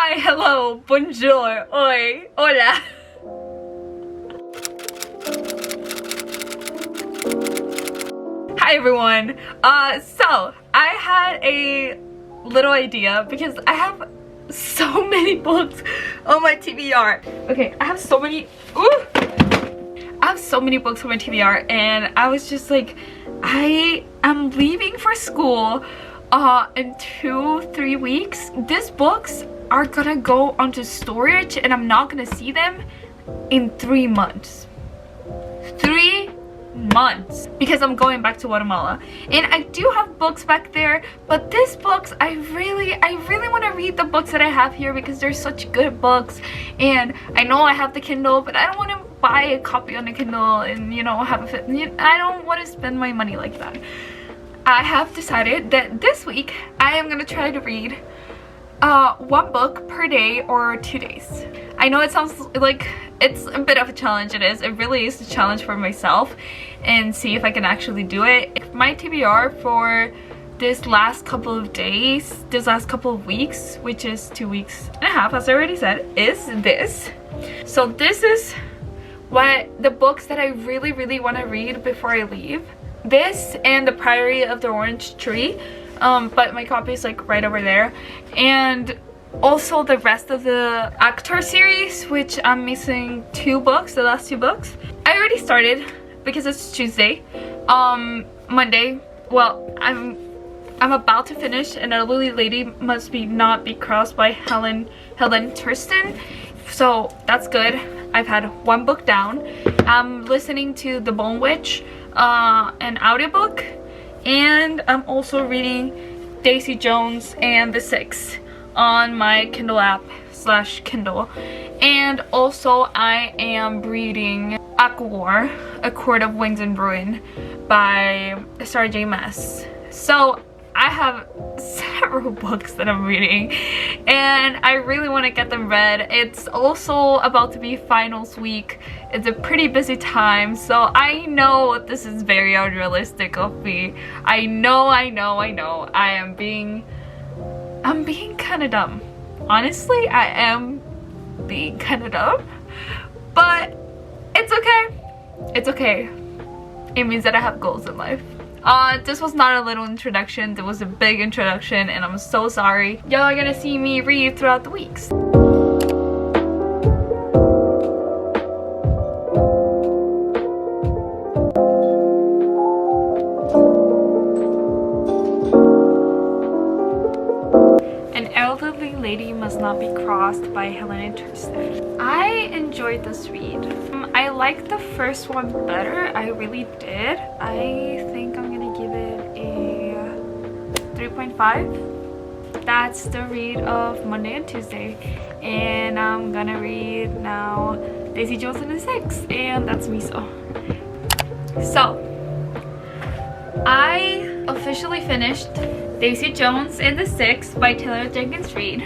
Hi, hello, bonjour, oi, hola. Hi everyone. So I had a little idea because I have so many books on my TBR. Okay, I have so many books on my TBR, and I was just like, I am leaving for school in 2-3 weeks. These books are gonna go onto storage and I'm not gonna see them in 3 months. 3 months, because I'm going back to Guatemala, and I do have books back there, but these books I really want to read the books that I have here because they're such good books. And I know I have the Kindle, but I don't want to buy a copy on the Kindle and, you know, have I don't want to spend my money like that. I have decided that this week I am gonna try to read 1 book per day or 2 days. I know it sounds like it's a bit of a challenge. It is. It really is a challenge for myself, and see if I can actually do it. My TBR for this last couple of days, this last couple of weeks, which is 2.5 weeks, as I already said, is this. So this is what the books that I really want to read before I leave. This and The Priory of the Orange Tree, but my copy is like right over there, and also the rest of the Actor series, which I'm missing 2 books, the last 2 books. I already started because it's Tuesday. Monday, well, I'm about to finish An Elderly Lady Must Not Be Crossed by Helen Thurston, so that's good. I've had 1 book down. I'm listening to The Bone Witch, an audiobook, and I'm also reading Daisy Jones and the Six on my Kindle app / Kindle. And also I am reading Aquawar, A Court of Wings and Ruin by Sarah J. Maas. So I have several books that I'm reading, and I really want to get them read. It's also about to be finals week. It's a pretty busy time, so I know this is very unrealistic of me. I know. I'm being kind of dumb. Honestly, I am being kind of dumb, but it's okay. It's okay. It means that I have goals in life. This was not a little introduction, it was a big introduction, and I'm so sorry. Y'all are gonna see me read throughout the weeks. An Elderly Lady Must Not Be Crossed by Helen Thurston. I enjoyed this read. I liked the first one better. I really did. I think I'm gonna give it a 3.5. That's the read of Monday and Tuesday, and I'm gonna read now Daisy Jones and the Six, and that's Miso. So I officially finished Daisy Jones and the Six by Taylor Jenkins Reid.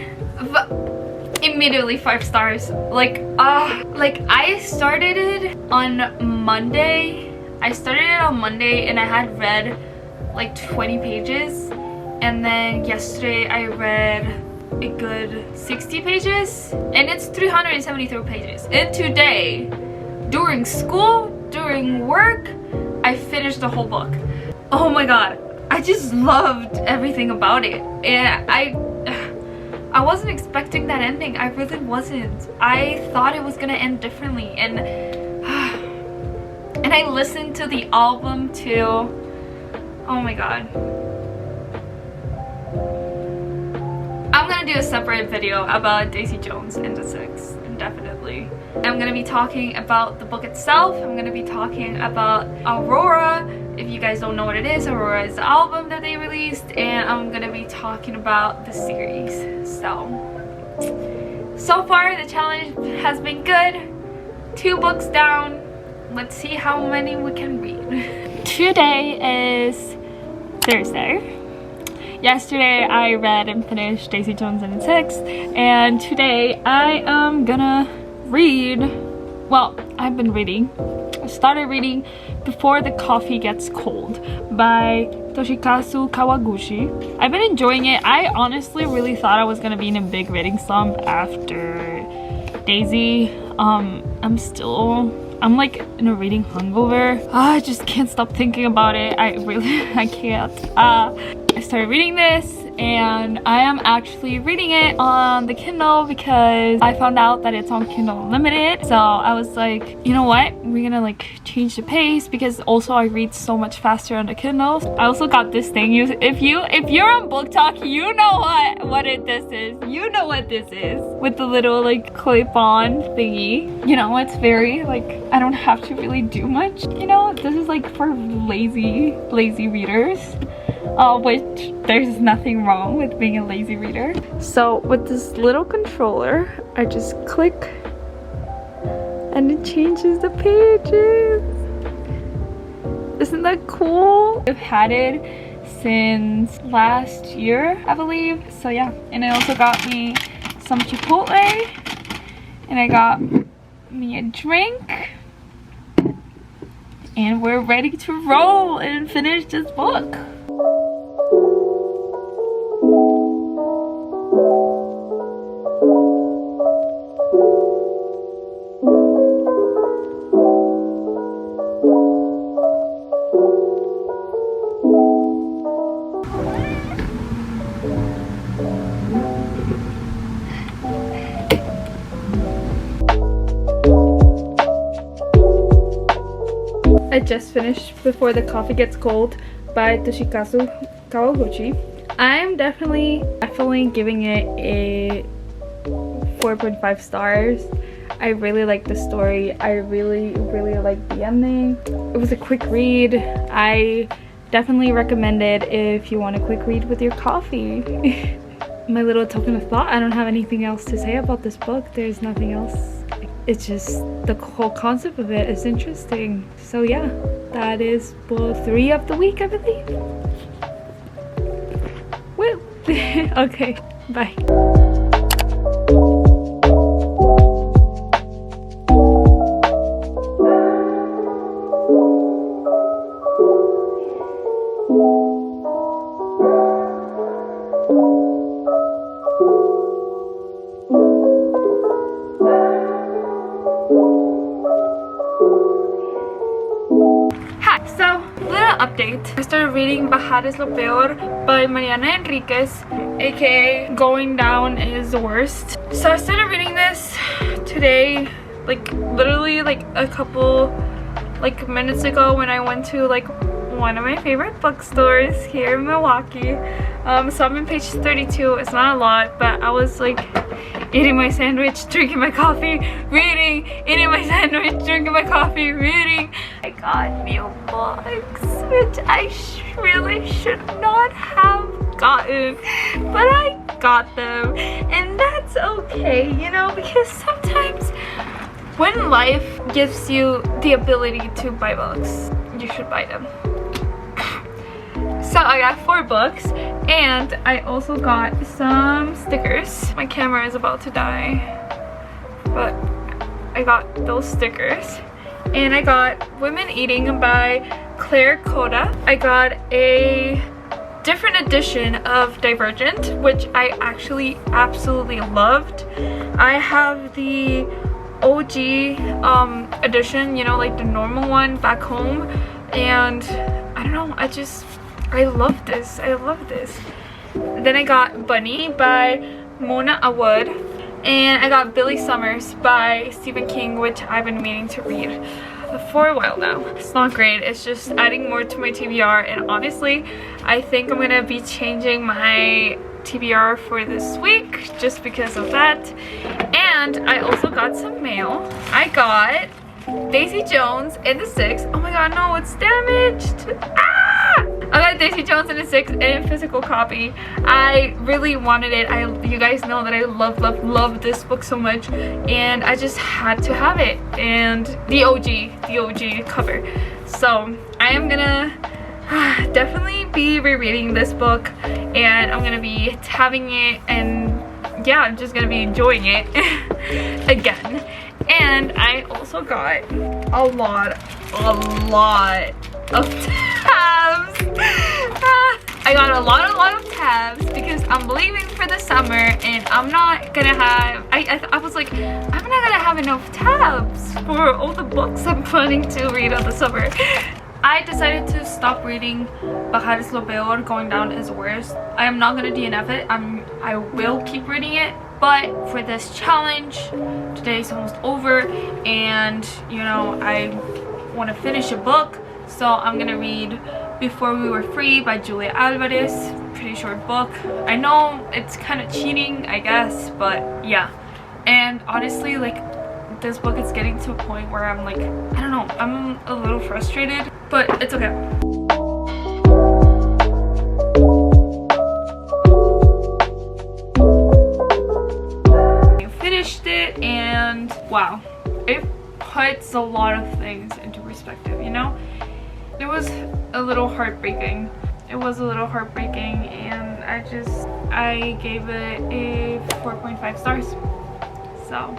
Immediately 5 stars. Like I started it on Monday. And I had read like 20 pages, and then yesterday I read a good 60 pages, and it's 373 pages. And today, during school, during work, I finished the whole book. Oh my god, I just loved everything about it, and I wasn't expecting that ending. I really wasn't. I thought it was gonna end differently, and I listened to the album too. Oh my god. I'm gonna do a separate video about Daisy Jones and the Six, definitely. I'm gonna be talking about the book itself. I'm gonna be talking about Aurora. If you guys don't know what it is, Aurora is the album that they released, and I'm gonna be talking about the series. So far the challenge has been good. 2 books down. Let's see how many we can read. Today is Thursday. Yesterday I read and finished Daisy Jones and the Six, and today I am gonna read, well, I've been reading. I started reading Before the Coffee Gets Cold by Toshikazu Kawaguchi. I've been enjoying it. I honestly really thought I was gonna be in a big reading slump after Daisy. I'm like in a reading hangover. I just can't stop thinking about it. I can't. I started reading this and I am actually reading it on the Kindle because I found out that it's on Kindle Unlimited. So I was like, you know what? We're gonna like change the pace because also I read so much faster on the Kindle. I also got this thing. If you're on Book Talk, you know this is. You know what this is. With the little like clip-on thingy. You know, it's very like, I don't have to really do much. You know, this is like for lazy readers. Which there's nothing wrong with being a lazy reader. So with this little controller, I just click and it changes the pages. Isn't that cool? I've had it since last year, I believe. So yeah, and I also got me some Chipotle and I got me a drink. And we're ready to roll and finish this book. I just finished Before the Coffee Gets Cold by Toshikazu Kawaguchi. I'm definitely giving it a 4.5 stars. I really like the story. I really like the ending. It was a quick read. I definitely recommend it if you want a quick read with your coffee. My little token of thought, I don't have anything else to say about this book. There's nothing else. It's just the whole concept of it is interesting. So yeah, that is book 3 of the week, I believe. Woo! Okay, bye. Update. I started reading Bajar es lo peor by Mariana Enriquez, aka Going Down is the Worst. So I started reading this today, like literally like a couple like minutes ago when I went to like one of my favorite bookstores here in Milwaukee. So I'm on page 32. It's not a lot, but I was like eating my sandwich, drinking my coffee, reading, eating my sandwich, drinking my coffee, reading. I got new books, which I really should not have gotten, but I got them, and that's okay, you know, because sometimes when life gives you the ability to buy books, you should buy them. So I got 4 books and I also got some stickers. My camera is about to die, but I got those stickers. And I got Women Eating by Claire Coda. I got a different edition of Divergent, which I actually absolutely loved. I have the OG edition, you know, like the normal one back home, and I don't know, I love this. I love this. Then I got Bunny by Mona Awad, and I got Billy Summers by Stephen King, which I've been meaning to read for a while now. It's not great. It's just adding more to my TBR, and honestly, I think I'm gonna be changing my TBR for this week just because of that. And I also got some mail. I got Daisy Jones and the Six. Oh my god, no, it's damaged. I got Daisy Jones and the Six in a physical copy. I really wanted it. You guys know that I love this book so much, and I just had to have it. And the OG cover. So I am gonna definitely be rereading this book, and I'm gonna be having it, and yeah, I'm just gonna be enjoying it again. And I also got a lot of tabs. I got a lot of tabs because I'm leaving for the summer and I'm not gonna have, I was like, I'm not gonna have enough tabs for all the books I'm planning to read on the summer. I decided to stop reading Bajar es lo peor, Going Down is Worse. I am not gonna DNF it. I will keep reading it, but for this challenge, today is almost over and you know, I want to finish a book, so I'm gonna read Before We Were Free by Julia Alvarez. Pretty short book. I know it's kind of cheating, I guess, but yeah. And honestly, like, this book is getting to a point where I'm like, I don't know, I'm a little frustrated, but it's okay. I finished it and wow, it puts a lot of things into perspective, you know? It was a little heartbreaking. It was a little heartbreaking and I gave it a 4.5 stars. So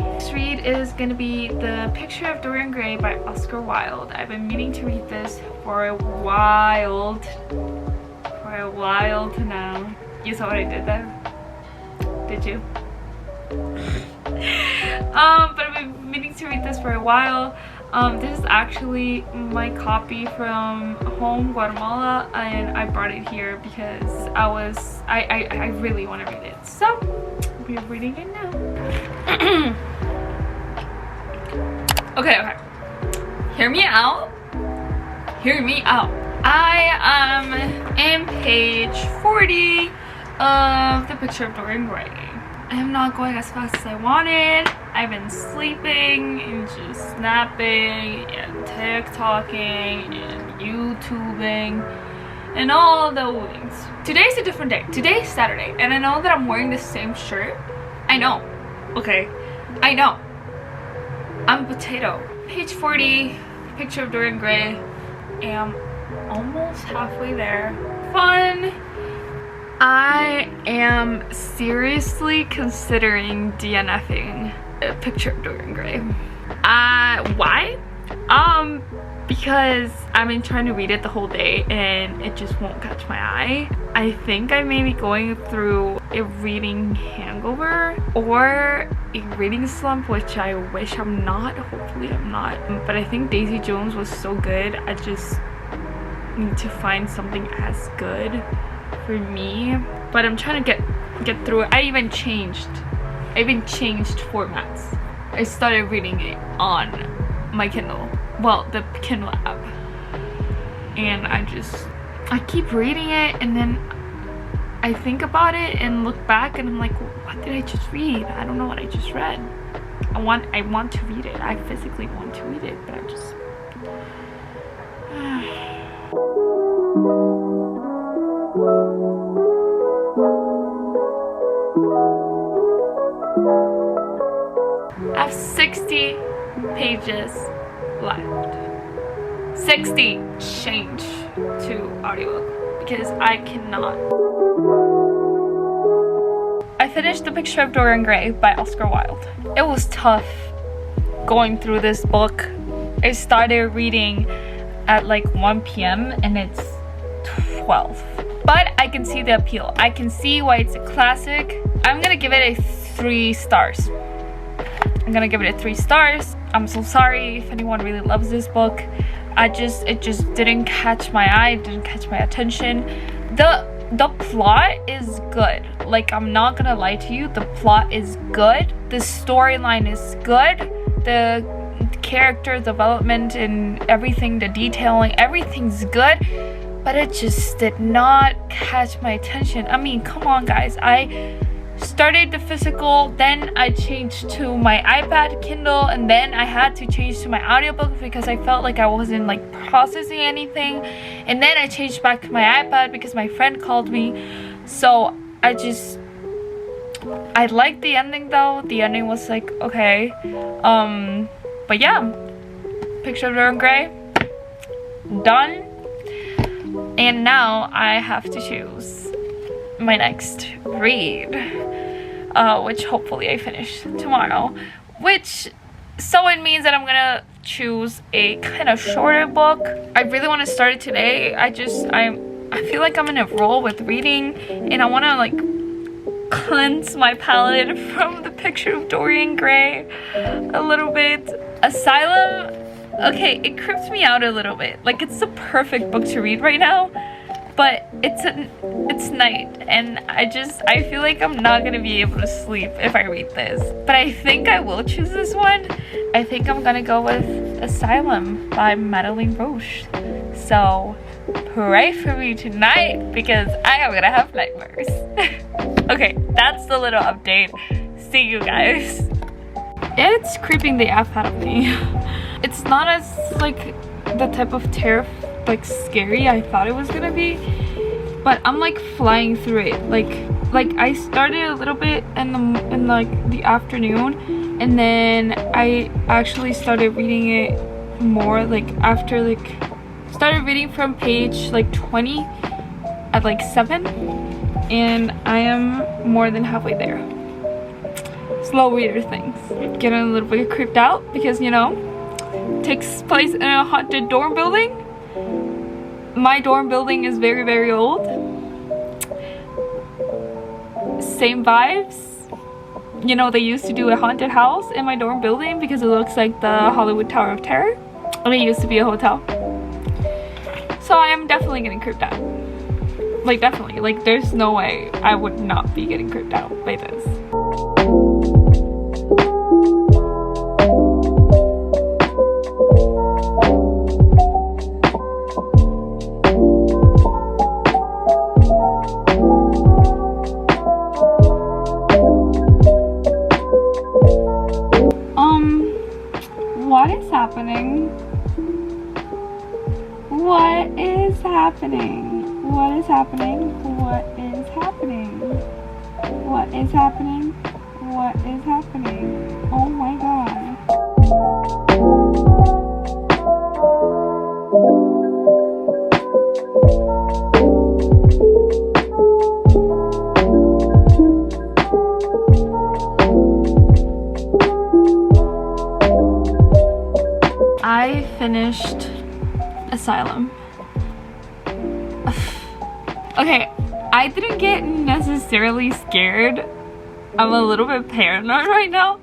next read is gonna be The Picture of Dorian Gray by Oscar Wilde. I've been meaning to read this for a while now. You saw what I did there? Did you? But I've been meaning to read this for a while. This is actually my copy from home, Guatemala, and I brought it here because I really want to read it. So we're reading it now. Okay. Hear me out. Hear me out. I am in page 40 of The Picture of Dorian Gray. I am not going as fast as I wanted. I've been sleeping and just snapping and TikToking and YouTubing and all those things. Today's a different day. Today's Saturday and I know that I'm wearing the same shirt. I know. Okay. I know. I'm a potato. Page 40, Picture of Dorian Gray. Am almost halfway there. Fun. I am seriously considering DNFing A Picture of Dorian Gray. Why? Because I've been trying to read it the whole day and it just won't catch my eye. I think I may be going through a reading hangover or a reading slump, which I wish I'm not. Hopefully I'm not. But I think Daisy Jones was so good. I just need to find something as good for me. But I'm trying to get through it. I even changed formats. I started reading it on my Kindle. Well, the Kindle app. And I keep reading it and then I think about it and look back and I'm like, what did I just read? I don't know what I just read. I want to read it. I physically want to read it, but I just I have 60 pages left. 60. Change to audiobook because I cannot. I finished The Picture of Dorian Gray by Oscar Wilde. It was tough going through this book. I started reading at like 1 p.m. and it's 12. But I can see the appeal. I can see why it's a classic. I'm gonna give it a 3 stars. I'm gonna give it a 3 stars. I'm so sorry if anyone really loves this book. It just didn't catch my eye, it didn't catch my attention. The plot is good. Like, I'm not gonna lie to you, the plot is good. The storyline is good. The character development and everything, the detailing, everything's good. But it just did not catch my attention. I mean, come on guys. I started the physical, then I changed to my iPad Kindle, and then I had to change to my audiobook because I felt like I wasn't like processing anything, and then I changed back to my iPad because my friend called me. So I liked the ending though. The ending was like okay, but yeah, Picture of Dorian Gray done. And now I have to choose my next read, which hopefully I finish tomorrow, so it means that I'm gonna choose a kind of shorter book. I really want to start it today. I feel like I'm in a roll with reading, and I want to like cleanse my palette from the picture of Dorian Gray a little bit. Asylum, okay, it creeps me out a little bit. Like, it's the perfect book to read right now, but it's night, and I feel like I'm not gonna be able to sleep if I read this. But I think I will choose this one. I think I'm gonna go with Asylum by Madeleine Roche. So pray for me tonight because I am gonna have nightmares. Okay, that's the little update. See you guys. It's creeping the F out of me. It's not as like the type of terror like scary I thought it was gonna be, but I'm like flying through it. Like I started a little bit in like the afternoon, and then I actually started reading it more like after like started reading from page like 20 at like 7, and I am more than halfway there. Slow reader things. Getting a little bit creeped out because, you know, it takes place in a haunted dorm building. My dorm building is very, very old. Same vibes. You know, they used to do a haunted house in my dorm building because it looks like the Hollywood Tower of Terror. And it used to be a hotel. So I am definitely getting creeped out. Like, definitely. Like, there's no way I would not be getting creeped out by this. What is happening? What is happening? What is happening? What is happening? What is happening? What is happening? Oh my god. I finished Asylum. Okay, I didn't get necessarily scared. I'm a little bit paranoid right now.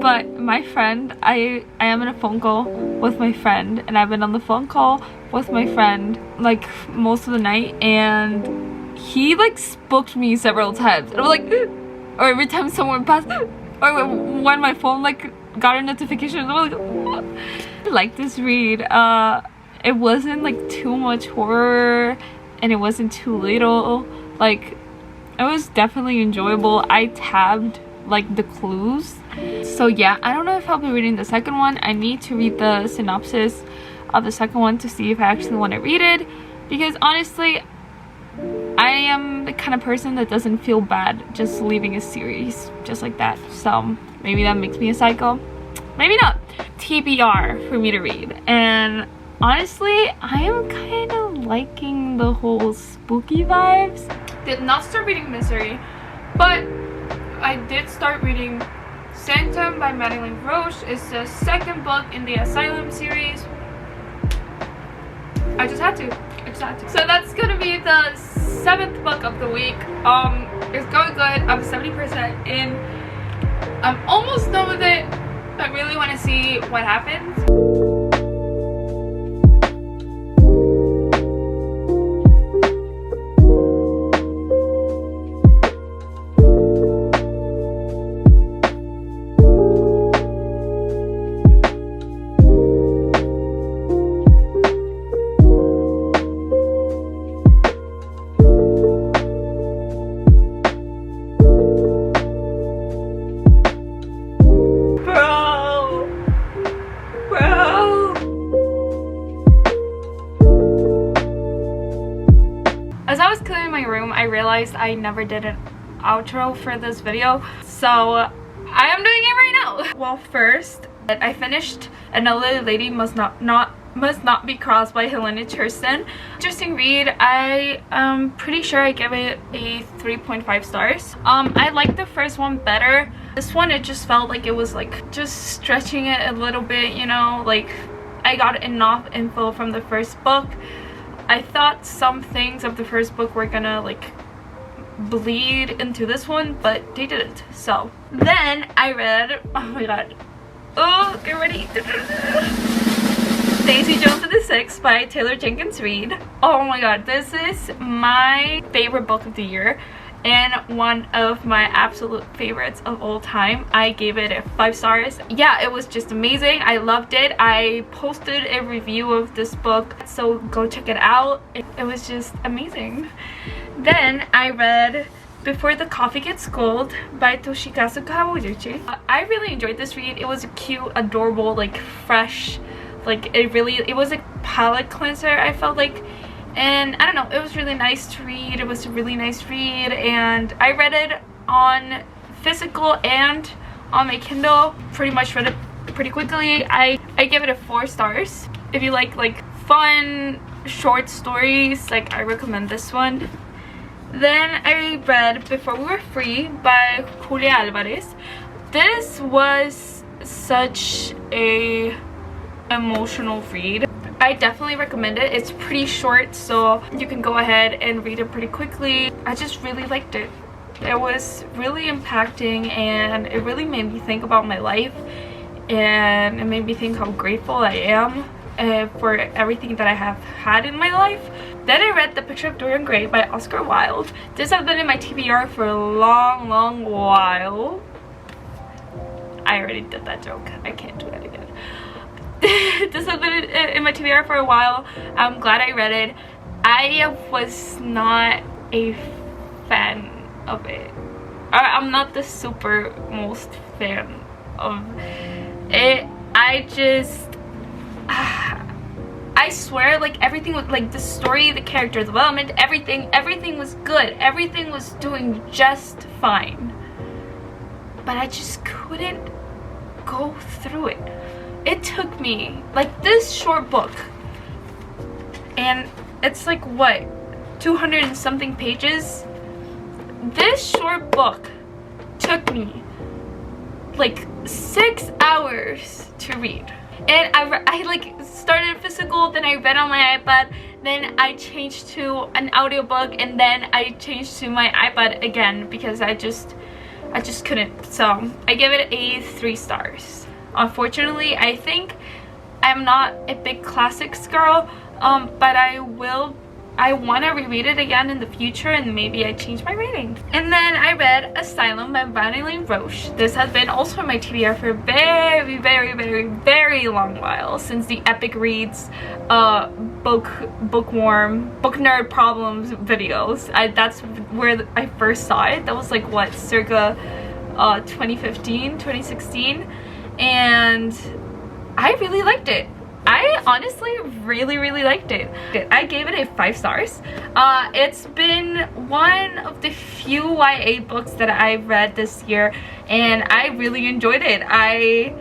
But my friend, I am in a phone call with my friend, and I've been on the phone call with my friend like most of the night, and he like spooked me several times. And I was like, or every time someone passed, or when my phone like got a notification, I was like, I like this read. It wasn't like too much horror, and it wasn't too little. Like, it was definitely enjoyable. I tabbed like the clues. So yeah, I don't know if I'll be reading the second one. I need to read the synopsis of the second one to see if I actually want to read it, because honestly, I am the kind of person that doesn't feel bad just leaving a series just like that. So maybe that makes me a psycho, maybe not. TBR for me to read. And honestly, I am kind of liking the whole spooky vibes. Did not start reading Misery, but I did start reading Sanctum by Madeleine Roche. It's the second book in the Asylum series. I just had to. So that's gonna be the 7th book of the week. It's going good. I'm 70% in. I'm almost done with it. I really want to see what happens. As I was cleaning my room, I realized I never did an outro for this video, so I am doing it right now. Well, first, I finished An Elderly Lady Must Not Be Crossed by Helena Thurston. Interesting read. I am pretty sure I give it a 3.5 stars. I liked the first one better. This one, it just felt like it was like just stretching it a little bit, you know, like I got enough info from the first book. I thought some things of the first book were gonna like bleed into this one, but they didn't. So then I read, oh my god, oh, get ready. Daisy Jones and the Six by Taylor Jenkins Reid. Oh my god, this is my favorite book of the year and one of my absolute favorites of all time. I gave it 5 stars. Yeah, it was just amazing. I loved it. I posted a review of this book, so go check it out. It was just amazing. Then I read Before the Coffee Gets Cold by Toshikazu Kawaguchi. I really enjoyed this read. It was a cute, adorable, like fresh, like it was a palette cleanser, I felt like. And I don't know, it was really nice to read. It was a really nice read, and I read it on physical and on my Kindle. Pretty much read it pretty quickly. I give it 4 stars. If you like fun short stories, like I recommend this one. Then I read Before We Were Free by Julia Alvarez. This was such a emotional read. I definitely recommend it. It's pretty short, so you can go ahead and read it pretty quickly. I just really liked it. It was really impacting, and it really made me think about my life, and it made me think how grateful I am for everything that I have had in my life. Then I read The Picture of Dorian Gray by Oscar Wilde. This has been in my TBR for a long while. I already did that joke. I can't do that again. This has been in my TBR for a while. I'm glad I read it. I was not a fan of it. I'm not the super most fan of it. I swear, like everything was like the story, the character development, everything was good. Everything was doing just fine. But I just couldn't go through it. It took me, like this short book, and it's like what, 200 and something pages? This short book took me like 6 hours to read. And I like started physical, then I read on my iPad, then I changed to an audiobook, and then I changed to my iPad again because I just couldn't. So I give it 3 stars. Unfortunately, I think I'm not a big classics girl, but I want to reread it again in the future, and maybe I change my rating. And then I read Asylum by Vanelline Roche. This has been also in my TBR for a very long while, since the Epic Reads book nerd problems videos. That's where I first saw it. That was like what, circa 2015, 2016. And I really liked it. I honestly really liked it. I gave it 5 stars. It's been one of the few YA books that I've read this year, and I really enjoyed it. I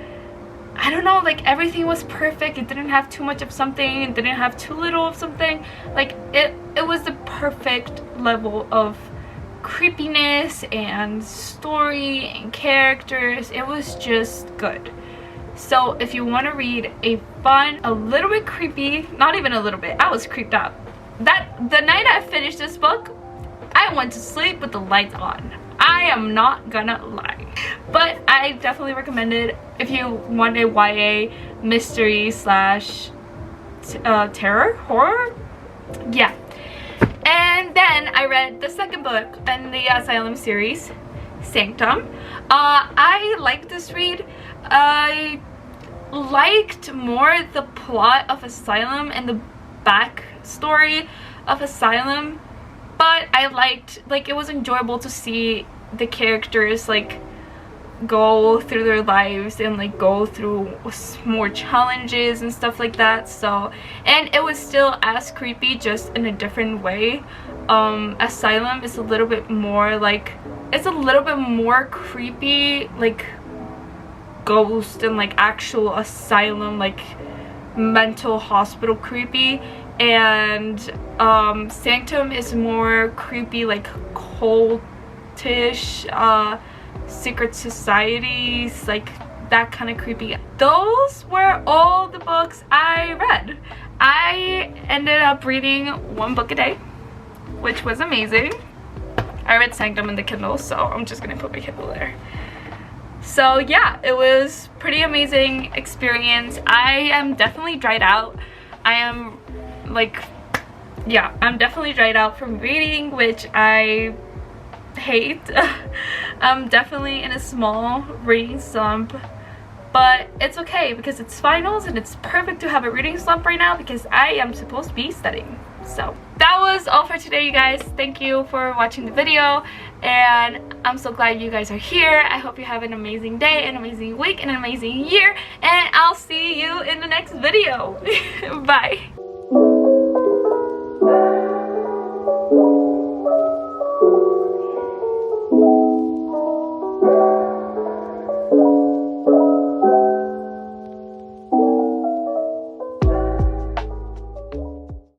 don't know, like everything was perfect. It didn't have too much of something, it didn't have too little of something. Like it was the perfect level of creepiness and story and characters. It was just good. So if you want to read a fun, a little bit creepy, not even a little bit, I was creeped out. The night I finished this book, I went to sleep with the lights on. I am not gonna lie. But I definitely recommend it if you want a YA mystery slash terror, horror. Yeah. And then I read the second book in the Asylum series, Sanctum. I liked this read. I liked more the plot of Asylum and the backstory of Asylum, but I liked, like, it was enjoyable to see the characters like go through their lives and like go through more challenges and stuff like that. So, and it was still as creepy, just in a different way. Asylum is a little bit more like, it's a little bit more creepy, like ghost and like actual asylum, like mental hospital creepy, and Sanctum is more creepy, like cultish, secret societies, like that kind of creepy. Those were all the books I read. I ended up reading 1 book a day, which was amazing. I read Sanctum in the Kindle, so I'm just gonna put my Kindle there. So yeah, it was pretty amazing experience. I am definitely dried out. I am like, yeah, I'm definitely dried out from reading, which I hate. I'm definitely in a small reading slump, but it's okay because it's finals and it's perfect to have a reading slump right now because I am supposed to be studying. So that was all for today, you guys. Thank you for watching the video, and I'm so glad you guys are here. I hope you have an amazing day, an amazing week, and an amazing year, and I'll see you in the next video. Bye.